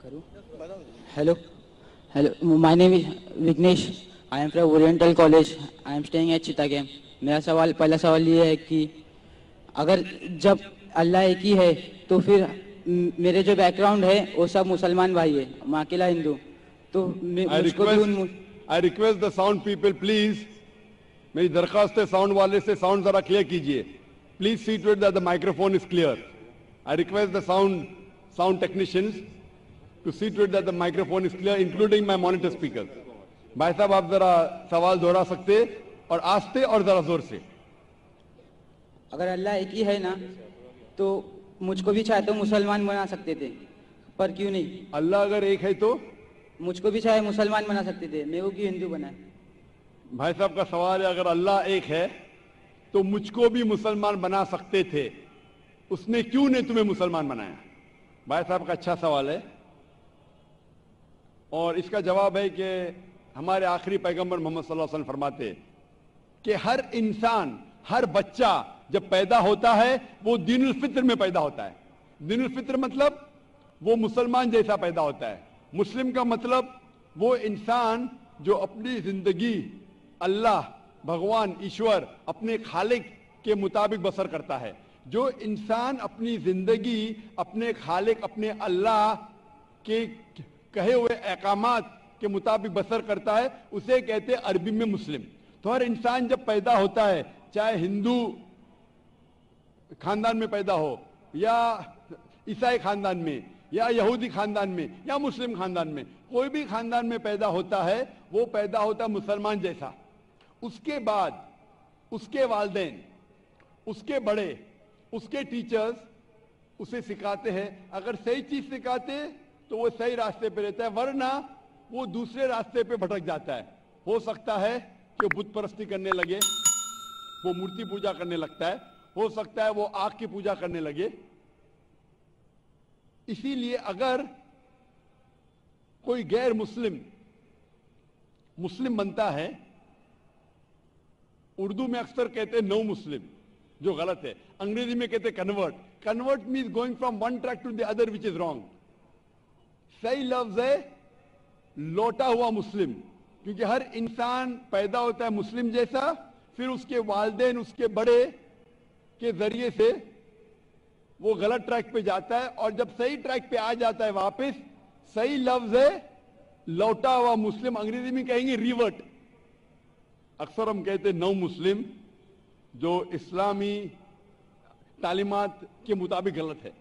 Hello. Hello. My name is Vignesh. I am from Oriental College. I am staying at Chittagam. मेरा पहला सवाल ये है कि अगर जब अल्लाह एक ही है तो फिर मेरे जो बैकग्राउंड है वो सब मुसलमान भाई है, मैं अकेला हिंदू, तो मुझको भी I request the sound people, please. मेरी दरखास्त है साउंड वाले से, साउंड जरा क्लियर कीजिए. Please see to it that the microphone is clear. I request the sound technicians to see to it that the microphone is clear, including my monitor speakers. भाई साहब आप जरा सवाल दोहरा सकते और आस्ते और जरा जोर से. अगर अल्लाह एक ही है ना तो मुझको भी चाहे तो मुसलमान बना सकते थे, पर क्यों नहीं? अल्लाह अगर एक है तो मुझको भी चाहे मुसलमान बना सकते थे, मैं वो क्यों हिंदू बना? भाई साहब का सवाल है, अगर अल्लाह एक है तो मुझको भी मुसलमान बना सकते थे, उसने क्यों नहीं तुम्हें मुसलमान बनाया? भाई साहब का अच्छा सवाल है और इसका जवाब है कि हमारे आखिरी पैगंबर मोहम्मद सल्लल्लाहु अलैहि वसल्लम फरमाते कि हर इंसान, हर बच्चा जब पैदा होता है वो दीनुल फित्र में पैदा होता है. दीनुल फित्र मतलब वो मुसलमान जैसा पैदा होता है. मुस्लिम का मतलब वो इंसान जो अपनी जिंदगी अल्लाह, भगवान, ईश्वर, अपने खालिक के मुताबिक बसर करता है. जो इंसान अपनी जिंदगी अपने खालिक, अपने अल्लाह के कहे हुए अहकामात के मुताबिक बसर करता है, उसे कहते हैं अरबी में मुस्लिम. तो हर इंसान जब पैदा होता है, चाहे हिंदू खानदान में पैदा हो या ईसाई खानदान में या यहूदी खानदान में या मुस्लिम खानदान में, कोई भी खानदान में पैदा होता है, वो पैदा होता है मुसलमान जैसा. उसके बाद उसके वालिदैन, उसके बड़े, उसके टीचर्स उसे सिखाते हैं. अगर सही चीज सिखाते तो वो सही रास्ते पे रहता है, वरना वो दूसरे रास्ते पे भटक जाता है. हो सकता है कि बुत परस्ती करने लगे, वो मूर्ति पूजा करने लगता है, हो सकता है वो आग की पूजा करने लगे. इसीलिए अगर कोई गैर मुस्लिम मुस्लिम बनता है, उर्दू में अक्सर कहते हैं नो मुस्लिम, जो गलत है. अंग्रेजी में कहते हैं convert. Convert means going from one track to the other which is wrong. सही लफ्ज है लौटा हुआ मुस्लिम, क्योंकि हर इंसान पैदा होता है मुस्लिम जैसा, फिर उसके वालिदैन, उसके बड़े के जरिए से वो गलत ट्रैक पे जाता है, और जब सही ट्रैक पे आ जाता है वापस, सही लफ्ज है लौटा हुआ मुस्लिम. अंग्रेजी में कहेंगे रिवर्ट. अक्सर हम कहते हैं नौ मुस्लिम, जो इस्लामी तालीमात के मुताबिक गलत है.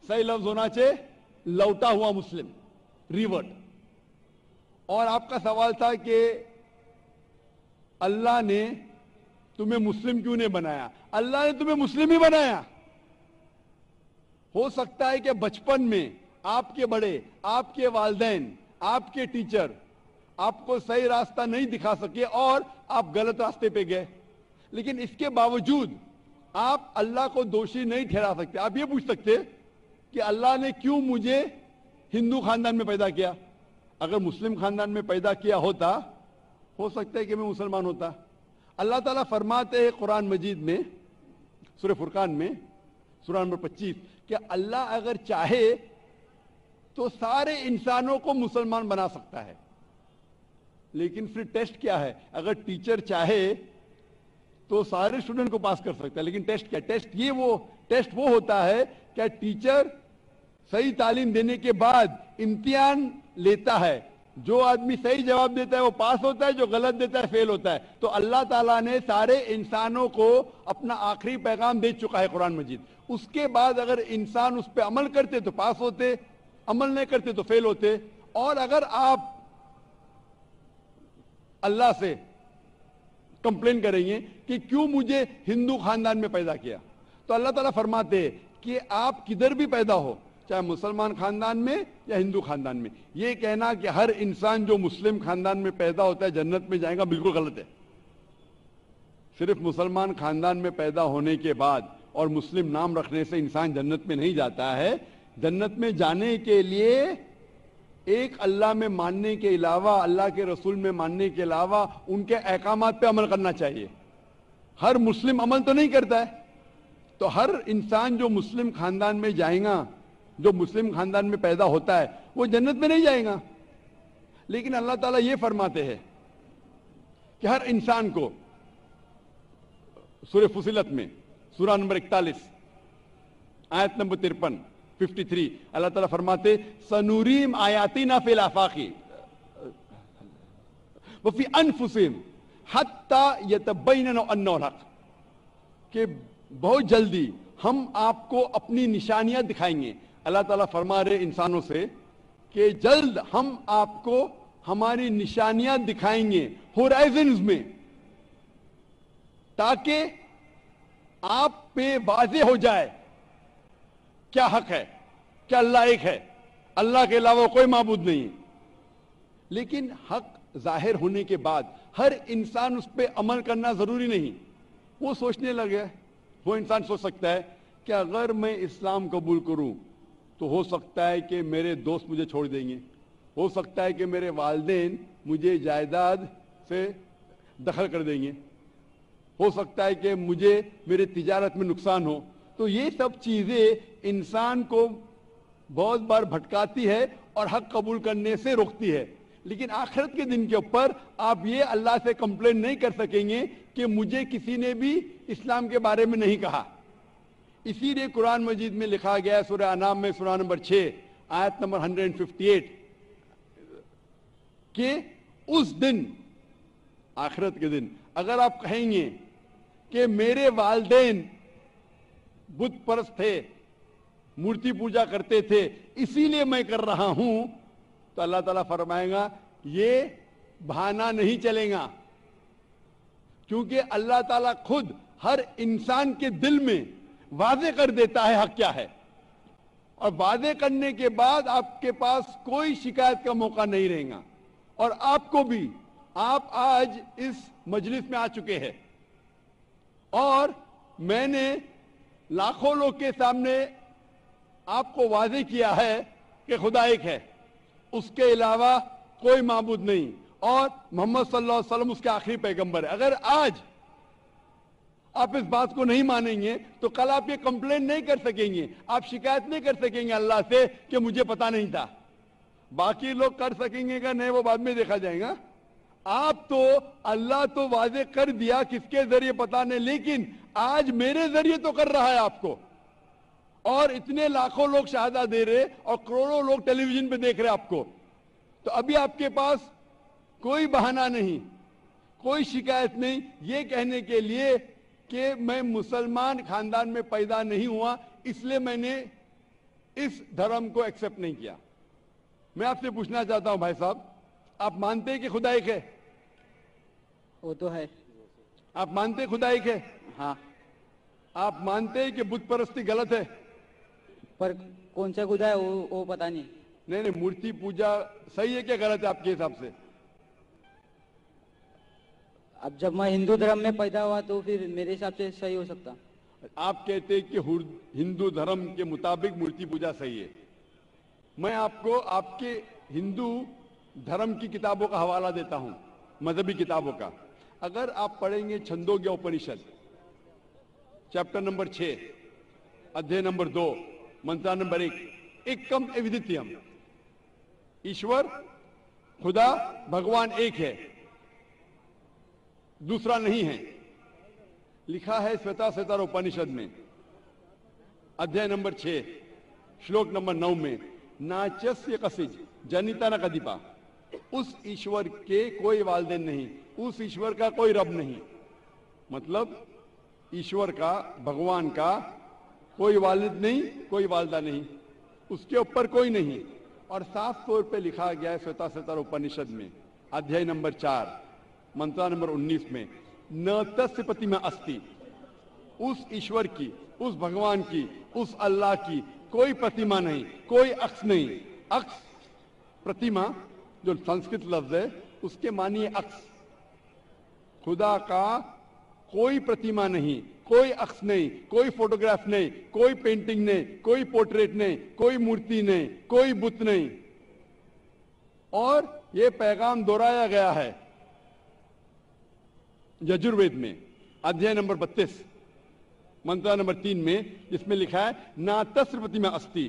सही लफ्ज होना चाहिए लौटा हुआ मुस्लिम, रिवर्ट. और आपका सवाल था कि अल्लाह ने तुम्हें मुस्लिम क्यों नहीं बनाया? अल्लाह ने तुम्हें मुस्लिम ही बनाया. हो सकता है कि बचपन में आपके बड़े, आपके वालिदैन, आपके टीचर आपको सही रास्ता नहीं दिखा सके और आप गलत रास्ते पे गए, लेकिन इसके बावजूद आप अल्लाह को दोषी नहीं ठहरा सकते. आप ये पूछ सकते कि अल्लाह ने क्यों मुझे हिंदू खानदान में पैदा किया? अगर मुस्लिम खानदान में पैदा किया होता, हो सकता है कि मैं मुसलमान होता. अल्लाह ताला फरमाते हैं कुरान मजीद में, सूरह फुरकान में, सूरह नंबर 25, कि अल्लाह अगर चाहे तो सारे इंसानों को मुसलमान बना सकता है. लेकिन फिर टेस्ट क्या है? अगर टीचर चाहे तो सारे स्टूडेंट को पास कर सकता है, लेकिन टेस्ट क्या? टेस्ट वो होता है क्या टीचर सही तालीम देने के बाद इम्तिहान लेता है. जो आदमी सही जवाब देता है वो पास होता है, जो गलत देता है फेल होता है. तो अल्लाह ताला ने सारे इंसानों को अपना आखिरी पैगाम दे चुका है कुरान मजीद. उसके बाद अगर इंसान उस पर अमल करते तो पास होते, अमल नहीं करते तो फेल होते. और अगर आप अल्लाह से कंप्लेन करेंगे कि क्यों मुझे हिंदू खानदान में पैदा किया, तो अल्लाह ताला फरमाते हैं कि आप किधर भी पैदा हो, चाहे मुसलमान खानदान में या हिंदू खानदान में, ये कहना कि हर इंसान जो मुस्लिम खानदान में पैदा होता है जन्नत में जाएगा, बिल्कुल गलत है. सिर्फ मुसलमान खानदान में पैदा होने के बाद और मुस्लिम नाम रखने से इंसान जन्नत में नहीं जाता है. जन्नत में जाने के लिए एक अल्लाह में मानने के अलावा, अल्लाह के रसूल में मानने के अलावा उनके अहकामात पे अमल करना चाहिए. हर मुस्लिम अमल तो नहीं करता है, तो हर इंसान जो मुस्लिम खानदान में जाएगा جو مسلم خاندان میں پیدا ہوتا ہے وہ جنت میں نہیں جائے گا. لیکن اللہ تعالیٰ یہ فرماتے ہیں کہ ہر انسان کو سورہ فصلت میں سورہ نمبر 41 آیت نمبر 53 اللہ تعالیٰ فرماتے سنوریم آیاتنا فی الآفاق وفی انفسہم حتی یتبین انہ الحق، کہ بہت جلدی ہم آپ کو اپنی نشانیاں دکھائیں گے. اللہ تعالیٰ فرما رہے انسانوں سے کہ جلد ہم آپ کو ہماری نشانیاں دکھائیں گے ہورائزنز میں، تاکہ آپ پہ واضح ہو جائے کیا حق ہے، کیا اللہ ایک ہے، اللہ کے علاوہ کوئی معبود نہیں. لیکن حق ظاہر ہونے کے بعد ہر انسان اس پہ عمل کرنا ضروری نہیں. وہ سوچنے لگے، وہ انسان سوچ سکتا ہے کہ اگر میں اسلام قبول کروں تو ہو سکتا ہے کہ میرے دوست مجھے چھوڑ دیں گے، ہو سکتا ہے کہ میرے والدین مجھے جائیداد سے دخل کر دیں گے، ہو سکتا ہے کہ مجھے میرے تجارت میں نقصان ہو. تو یہ سب چیزیں انسان کو بہت بار بھٹکاتی ہے اور حق قبول کرنے سے روکتی ہے. لیکن آخرت کے دن کے اوپر آپ یہ اللہ سے کمپلین نہیں کر سکیں گے کہ مجھے کسی نے بھی اسلام کے بارے میں نہیں کہا. اسی لیے قرآن مجید میں لکھا گیا ہے سورہ انعام میں سورہ نمبر 6 آیت نمبر 158 کہ اس دن، آخرت کے دن، اگر آپ کہیں گے کہ میرے والدین بت پرست تھے، مورتی پوجا کرتے تھے، اسی لیے میں کر رہا ہوں، تو اللہ تعالیٰ فرمائے گا یہ بہانہ نہیں چلے گا. کیونکہ اللہ تعالیٰ خود ہر انسان کے دل میں واضح کر دیتا ہے حق کیا ہے، اور واضح کرنے کے بعد آپ کے پاس کوئی شکایت کا موقع نہیں رہے گا. اور آپ کو بھی، آپ آج اس مجلس میں آ چکے ہیں اور میں نے لاکھوں لوگ کے سامنے آپ کو واضح کیا ہے کہ خدا ایک ہے، اس کے علاوہ کوئی معبود نہیں، اور محمد صلی اللہ علیہ وسلم اس کے آخری پیغمبر ہے. اگر آج آپ اس بات کو نہیں مانیں گے تو کل آپ یہ کمپلین نہیں کر سکیں گے، آپ شکایت نہیں کر سکیں گے اللہ سے کہ مجھے پتا نہیں تھا. باقی لوگ کر سکیں گے کہ نہیں، وہ بعد میں دیکھا جائے گا. آپ تو، اللہ تو واضح کر دیا کس کے ذریعے پتا نہیں، لیکن آج میرے ذریعے تو کر رہا ہے آپ کو، اور اتنے لاکھوں لوگ شہادہ دے رہے اور کروڑوں لوگ ٹیلی ویژن پہ دیکھ رہے آپ کو. تو ابھی آپ کے پاس کوئی بہانہ نہیں، کوئی شکایت نہیں یہ کہنے کے لیے کہ میں مسلمان خاندان میں پیدا نہیں ہوا اس لیے میں نے اس دھرم کو ایکسپٹ نہیں کیا. میں آپ سے پوچھنا چاہتا ہوں بھائی صاحب، آپ مانتے ہیں کہ خدا ایک ہے؟ وہ تو ہے. آپ مانتے ہیں خدا ایک ہے؟ ہاں. آپ مانتے ہیں کہ بت پرستی غلط ہے؟ پر کون سا خدا ہے وہ پتا نہیں. نہیں، مورتی پوجا صحیح ہے کہ غلط ہے آپ کے حساب سے؟ اب جب میں ہندو دھرم میں پیدا ہوا تو پھر میرے حساب سے صحیح ہو سکتا. آپ کہتے ہیں کہ ہندو دھرم کے مطابق مورتی پوجا صحیح ہے. میں آپ کو آپ کے ہندو دھرم کی کتابوں کا حوالہ دیتا ہوں، مذہبی کتابوں کا. اگر آپ پڑھیں گے چھندوگیہ اپنشد چیپٹر نمبر 6 ادھیے نمبر 2 منترا نمبر 1، ایکم ایودتیم، ایشور خدا بھگوان ایک ہے، دوسرا نہیں ہے. لکھا ہے سویتا سوتر اپنشد میں ادھیے نمبر 6 شلوک نمبر 9 میں، ناچسیہ کسج جنیتا نہ کدیپا، اس ایشور کے کوئی والدین نہیں، اس ایشور کا کوئی رب نہیں. مطلب ایشور کا، بھگوان کا کوئی والد نہیں، کوئی والدہ نہیں، اس کے اوپر کوئی نہیں. اور صاف طور پہ لکھا گیا ہے سویتا سوتر اپنشد میں ادھیے نمبر 4 منترا نمبر 19 میں، ن تسیہ پرتیما استی، اس ایشور کی، اس بھگوان کی، اس اللہ کی کوئی پرتیما نہیں، کوئی عکس نہیں. عکس، پرتیما جو سنسکرت لفظ ہے اس کے معنی ہے عکس. خدا کا کوئی پرتیما نہیں، کوئی عکس نہیں، کوئی فوٹوگراف نہیں، کوئی پینٹنگ نہیں، کوئی پورٹریٹ نہیں، کوئی مورتی نہیں، کوئی بت نہیں. اور یہ پیغام دہرایا گیا ہے یجروید میں ادھیے نمبر 32 منترا نمبر 3 میں، جس میں لکھا ہے نا تسیہ پرتیما استی،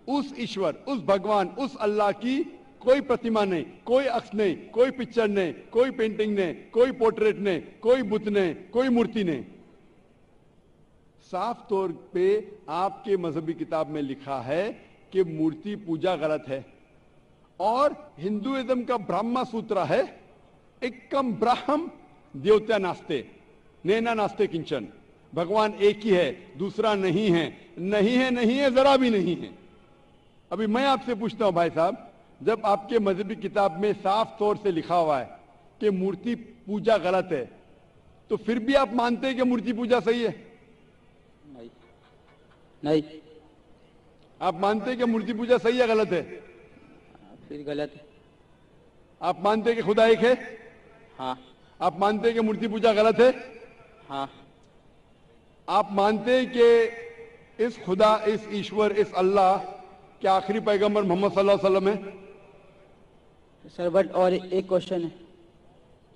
उस ईश्वर, उस भगवान, उस अल्लाह की कोई प्रतिमा नहीं, कोई अक्स नहीं, कोई पिक्चर नहीं, कोई पेंटिंग नहीं, कोई पोर्ट्रेट नहीं, कोई बुत नहीं, कोई मूर्ति नहीं। साफ तौर पे आपके मजहबी किताब में लिखा है कि मूर्ति पूजा गलत है, और हिंदुइज्म का ब्रह्मा सूत्र है, एकम ब्रह्म देवता नास्ते नैना नास्ते किंचन, भगवान एक ही है, दूसरा नहीं है, नहीं है, नहीं है, जरा भी नहीं है। अभी मैं आपसे पूछता हूं भाई साहब, जब आपके मजहबी किताब में साफ तौर से लिखा हुआ है कि मूर्ति पूजा गलत है, तो फिर भी आप मानते हैं कि मूर्ति पूजा सही है? नहीं, नहीं। आप मानते हैं कि मूर्ति पूजा सही है, गलत है? फिर गलत है। आप मानते हैं कि खुदा एक है? हाँ। आप मानते हैं कि मूर्ति पूजा गलत है? हाँ। आप मानते हैं कि इस खुदा, इस ईश्वर, इस अल्लाह के आखिरी पैगंबर मोहम्मद सल्लल्लाहु अलैहि वसल्लम है? सर बट और एक क्वेश्चन है।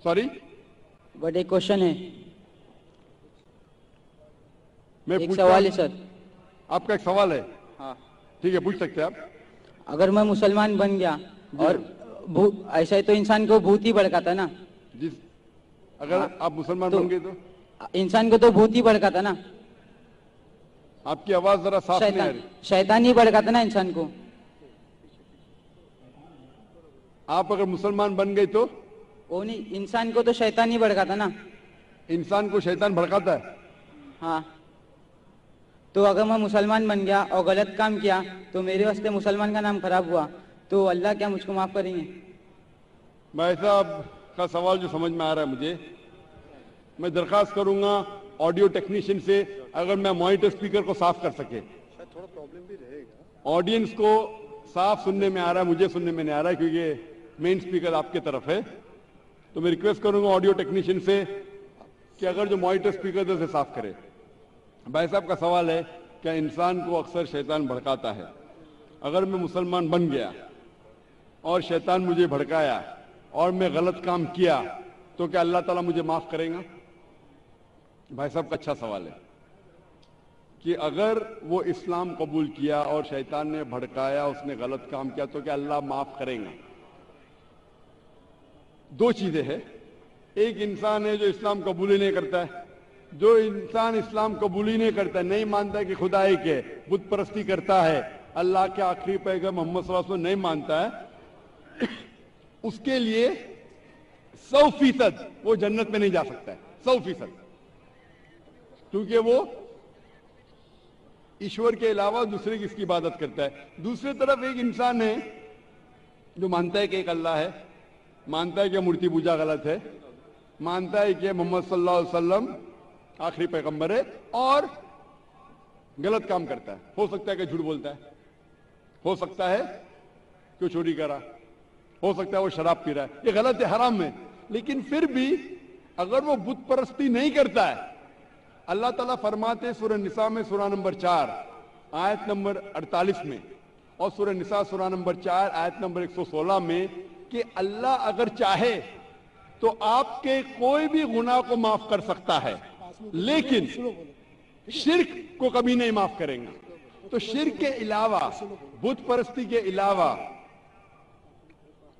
सॉरी, बट एक क्वेश्चन है, मैं एक पूछता सवाल हूं। है सर। आपका एक सवाल है? हाँ। ठीक है, पूछ सकते हैं आप। अगर मैं मुसलमान बन गया और ऐसा ही तो इंसान को भूत ही भड़काता ना। जिस अगर हाँ, आप मुसलमान तो बन गए तो इंसान को तो भूत ही भड़काता ना। आपकी आवाज जरा साफ नहीं आ शैतान, रही। शैतान ही भड़काता ना इंसान को। आप अगर मुसलमान बन गए तो वो नहीं, इंसान को तो शैतान ही भड़काता ना। इंसान को शैतान भड़काता है। हाँ, तो अगर मैं मुसलमान बन गया और गलत काम किया तो मेरे वास्ते मुसलमान का नाम खराब हुआ, तो अल्लाह क्या मुझको माफ करेंगे? भाई साहब का सवाल जो समझ में आ रहा है मुझे, मैं दरखास्त करूंगा ऑडियो टेक्नीशियन से, अगर मैं मॉनिटर स्पीकर को साफ कर सके। थोड़ा प्रॉब्लम भी रहेगा। ऑडियंस को साफ सुनने में आ रहा है, मुझे सुनने में नहीं आ रहा है क्योंकि मेन स्पीकर आपके तरफ है। तो मैं रिक्वेस्ट करूंगा ऑडियो टेक्नीशियन से कि अगर जो मॉनिटर स्पीकर है उसे साफ करे। भाई साहब का सवाल है, क्या इंसान को अक्सर शैतान भड़काता है? अगर मैं मुसलमान बन गया और शैतान मुझे भड़काया और मैं गलत काम किया तो क्या अल्लाह ताला मुझे माफ करेगा? भाई साहब का अच्छा सवाल है कि अगर वो इस्लाम कबूल किया और शैतान ने भड़काया, उसने गलत काम किया, तो क्या अल्लाह माफ करेगा? दो चीजें हैं। एक इंसान है जो इस्लाम कबूल ही नहीं करता है। जो इंसान इस्लाम कबूल ही नहीं करता है, नहीं मानता है कि खुदा एक है, बुत परस्ती करता है, अल्लाह के आखिरी पैगंबर मोहम्मद सल्लल्लाहु अलैहि वसल्लम नहीं मानता है, उसके लिए 100% वो जन्नत में नहीं जा सकता है। 100%, क्योंकि वो ईश्वर के अलावा दूसरे की इसकी इबादत करता है। दूसरी तरफ एक इंसान है जो मानता है कि एक अल्लाह है, मानता है कि मूर्ति पूजा गलत है, मानता है कि मोहम्मद सल्लल्लाहु अलैहि वसल्लम आखिरी पैगंबर है, और गलत काम करता है। हो सकता है कि झूठ बोलता है, हो सकता है कि चोरी करा, हो सकता है वो शराब पी रहा है, ये गलत है, हराम है। लेकिन फिर भी अगर वो बुत परस्ती नहीं करता है, अल्लाह ताला फरमाते सूरह निसा में सूरह नंबर 4 आयत नंबर 48 में, और सूरह निसा सूरह नंबर 4 आयत नंबर 116 में कि अल्लाह अगर चाहे तो आपके कोई भी गुनाह को माफ कर सकता है, लेकिन शिर्क को कभी नहीं माफ करेंगे। तो शिर्क के अलावा, बुत परस्ती के अलावा,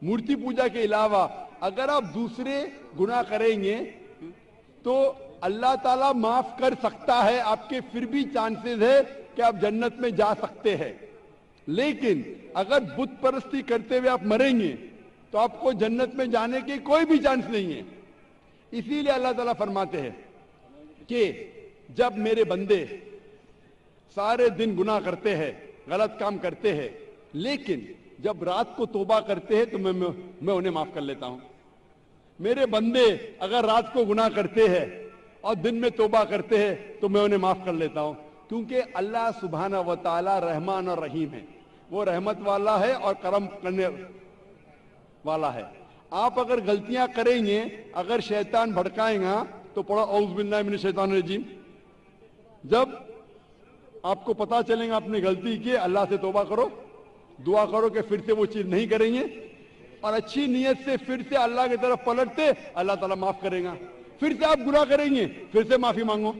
मूर्ति पूजा के अलावा अगर आप दूसरे गुनाह करेंगे तो अल्लाह ताला माफ कर सकता है। आपके फिर भी चांसेस है कि आप जन्नत में जा सकते हैं। लेकिन अगर बुत परस्ती करते हुए आप मरेंगे तो आपको जन्नत में जाने के कोई भी चांस नहीं है। इसीलिए अल्लाह ताला फरमाते हैं कि जब मेरे बंदे सारे दिन गुनाह करते हैं, गलत काम करते हैं, लेकिन जब रात को तौबा करते हैं तो मैं उन्हें माफ कर लेता हूं। मेरे बंदे अगर रात को गुनाह करते हैं और दिन में तौबा करते हैं तो मैं उन्हें माफ कर लेता हूं, क्योंकि अल्लाह सुब्हाना व तआला रहमान और रहीम है। वो रहमत वाला है और करम करने वाला है। आप अगर गलतियां करेंगे, अगर शैतान भड़काएगा तो पढ़ो औज़ु बिल्लाहि मिनश शैतानिर रजीम। जब आपको पता चलेगा आपने गलती की, अल्लाह से तौबा करो, दुआ करो कि फिर से वो चीज नहीं करेंगे, और अच्छी नीयत से फिर से अल्लाह की तरफ पलटते, अल्लाह ताला माफ करेगा। फिर से आप गुनाह करेंगे, फिर से माफी मांगो,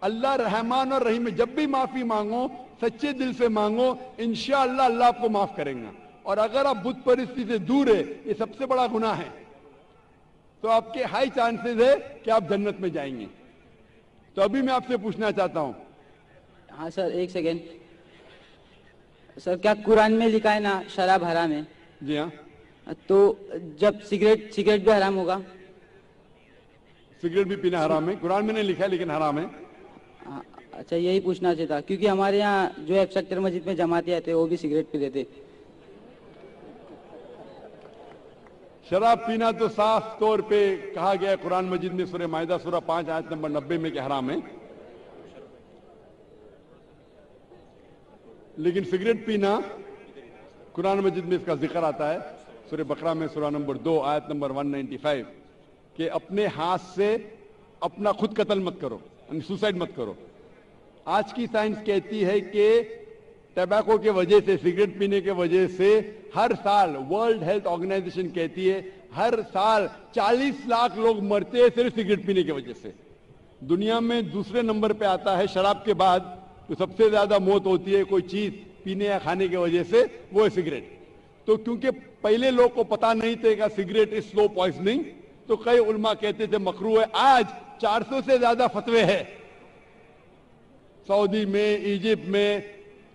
اللہ رحمان اور رحیم ہے. جب بھی معافی مانگو سچے دل سے مانگو, انشاءاللہ اللہ آپ کو معاف کریں گا. اور اگر آپ بت پرستی سے دور ہے, یہ سب سے بڑا گناہ ہے, تو آپ کے ہائی چانسز ہے کہ آپ جنت میں جائیں گے. تو ابھی میں آپ سے پوچھنا چاہتا ہوں. ہاں سر, ایک سیکنڈ سر, کیا قرآن میں لکھا ہے نا شراب حرام ہے؟ جی ہاں, تو جب سگریٹ بھی حرام ہوگا؟ سگریٹ بھی پینا حرام ہے, قرآن میں نہیں لکھا ہے لیکن حرام ہے. اچھا, یہی پوچھنا چاہتا تھا کیونکہ ہمارے یہاں جو ایف سیکٹر مسجد میں جماعتیں آتے وہ بھی سگریٹ پی لیتے. شراب پینا تو صاف طور پہ کہا گیا ہے قرآن مجید میں, سورہ مائدہ سورہ 5 آیت نمبر 90 میں کہ حرام ہے. لیکن سگریٹ پینا قرآن مجید میں اس کا ذکر آتا ہے سورہ بقرہ میں سورہ نمبر 2 آیت نمبر 195 کہ اپنے ہاتھ سے اپنا خود قتل مت کرو, یعنی سوسائڈ مت کرو. آج کی سائنس کہتی ہے کہ ٹیباکو کے وجہ سے, سگریٹ پینے کے وجہ سے ہر سال ورلڈ ہیلتھ آرگنائزیشن کہتی ہے ہر سال 40 لاکھ لوگ مرتے ہیں صرف سگریٹ پینے کی وجہ سے. دنیا میں دوسرے نمبر پہ آتا ہے شراب کے بعد, تو سب سے زیادہ موت ہوتی ہے کوئی چیز پینے یا کھانے کی وجہ سے, وہ ہے سگریٹ. تو کیونکہ پہلے لوگ کو پتا نہیں تھے کہ سگریٹ از سلو پوائزننگ, تو کئی علماء کہتے تھے مکروہ ہے. آج 400 سے زیادہ فتوے ہیں سعودی میں, ایجپٹ میں,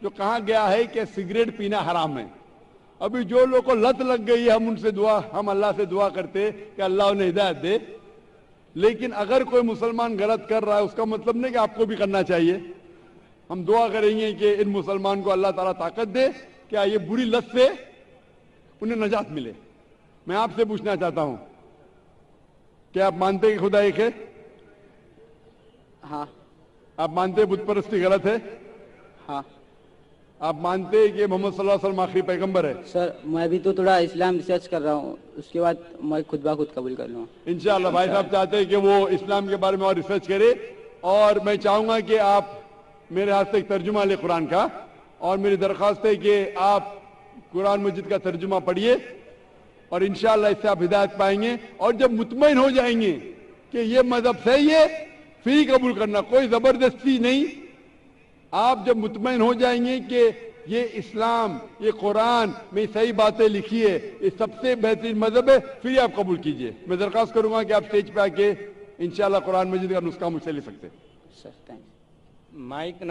جو کہا گیا ہے کہ سگریٹ پینا حرام ہے. ابھی جو لوگ کو لت لگ گئی ہے, ہم اللہ سے دعا کرتے کہ اللہ انہیں ہدایت دے. لیکن اگر کوئی مسلمان غلط کر رہا ہے اس کا مطلب نہیں کہ آپ کو بھی کرنا چاہیے. ہم دعا کریں گے کہ ان مسلمان کو اللہ تعالیٰ طاقت دے کہ یہ بری لت سے انہیں نجات ملے. میں آپ سے پوچھنا چاہتا ہوں, کیا آپ مانتے ہیں کہ خدا ایک ہے؟ ہاں. آپ مانتے ہیں بت پرستی غلط ہے؟ ہاں. آپ مانتے ہیں کہ محمد صلی اللہ علیہ وسلم آخری پیغمبر ہے؟ سر, میں بھی تو تھوڑا اسلام ریسرچ کر رہا ہوں, اس کے بعد میں خود بخود قبول کر لوں. انشاءاللہ بھائی صاحب چاہتے ہیں کہ وہ اسلام کے بارے میں اور ریسرچ کرے, اور میں چاہوں گا کہ آپ میرے ہاتھ سے ایک ترجمہ لیں قرآن کا, اور میری درخواست ہے کہ آپ قرآن مجید کا ترجمہ پڑھیے, اور انشاءاللہ اس سے آپ ہدایت پائیں گے. اور جب مطمئن ہو جائیں گے کہ یہ مذہب صحیح ہے, پھر ہی قبول کرنا, کوئی زبردستی نہیں. آپ جب مطمئن ہو جائیں گے کہ یہ اسلام, یہ قرآن میں صحیح باتیں لکھی ہے, یہ سب سے بہترین مذہب ہے, پھر ہی آپ قبول کیجئے. میں درخواست کروں گا کہ آپ سٹیج پہ آ کے انشاءاللہ قرآن مجید کا نسخہ مجھ سے لے سکتے ہیں. Sir thank you. مائک